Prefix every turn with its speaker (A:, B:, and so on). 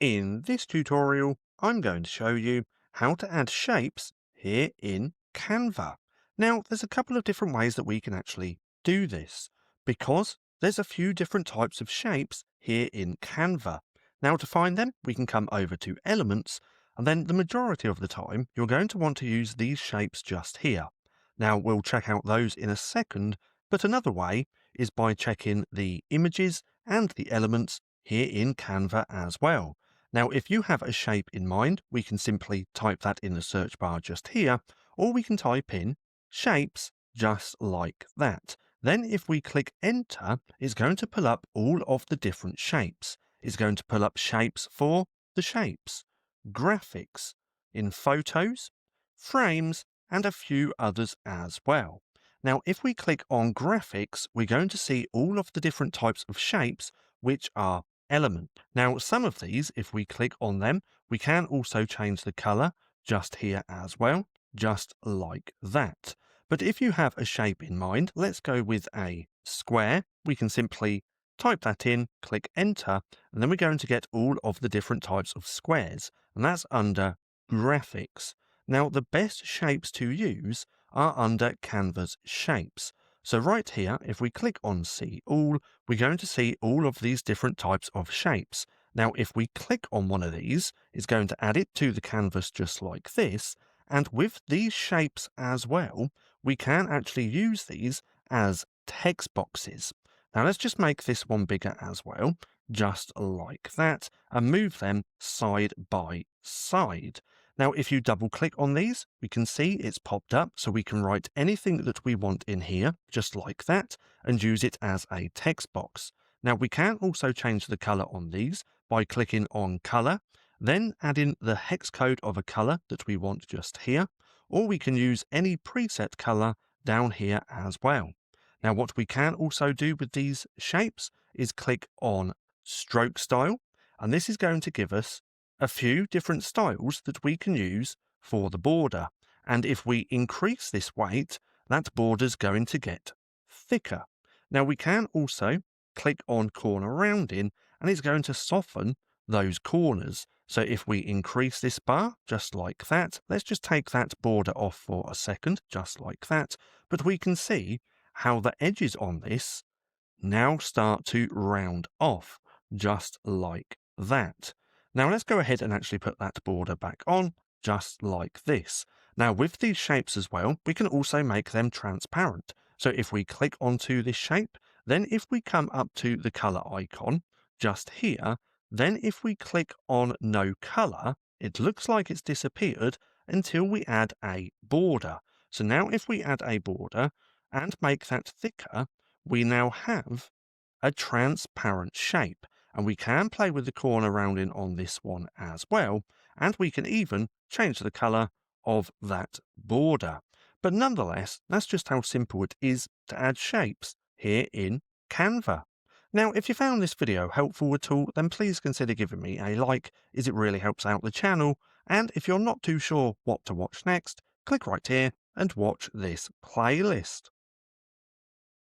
A: In this tutorial, I'm going to show you how to add shapes here in Canva. Now, there's a couple of different ways that we can actually do this because there's a few different types of shapes here in Canva. Now, to find them, we can come over to Elements, and then the majority of the time, you're going to want to use these shapes just here. Now, we'll check out those in a second, but another way is by checking the images and the elements here in Canva as well. Now, if you have a shape in mind, we can simply type that in the search bar just here, or we can type in shapes just like that. Then if we click enter, it's going to pull up all of the different shapes. It's going to pull up shapes for the shapes, graphics, in photos, frames, and a few others as well. Now, if we click on graphics, we're going to see all of the different types of shapes which are element. Now, some of these, if we click on them, we can also change the color just here as well, just like that. But if you have a shape in mind, let's go with a square. We can simply type that in, click enter, and then we're going to get all of the different types of squares, and that's under graphics. Now, the best shapes to use are under Canva's shapes. So right here, if we click on See All, we're going to see all of these different types of shapes. Now, if we click on one of these, it's going to add it to the canvas just like this. And with these shapes as well, we can actually use these as text boxes. Now, let's just make this one bigger as well, just like that, and move them side by side. Now, if you double click on these, we can see it's popped up, so we can write anything that we want in here, just like that, and use it as a text box. Now, we can also change the color on these by clicking on color, then add in the hex code of a color that we want just here, or we can use any preset color down here as well. Now, what we can also do with these shapes is click on stroke style, and this is going to give us a few different styles that we can use for the border. And if we increase this weight, that border's going to get thicker. Now we can also click on corner rounding and it's going to soften those corners. So if we increase this bar just like that, let's just take that border off for a second, just like that. But we can see how the edges on this now start to round off, just like that. Now let's go ahead and actually put that border back on, just like this. Now with these shapes as well, we can also make them transparent. So if we click onto this shape, then if we come up to the color icon, just here, then if we click on no color, it looks like it's disappeared until we add a border. So now if we add a border and make that thicker, we now have a transparent shape, and we can play with the corner rounding on this one as well, and we can even change the color of that border. But nonetheless, that's just how simple it is to add shapes here in Canva. Now, if you found this video helpful at all, then please consider giving me a like, as it really helps out the channel. And if you're not too sure what to watch next, click right here and watch this playlist.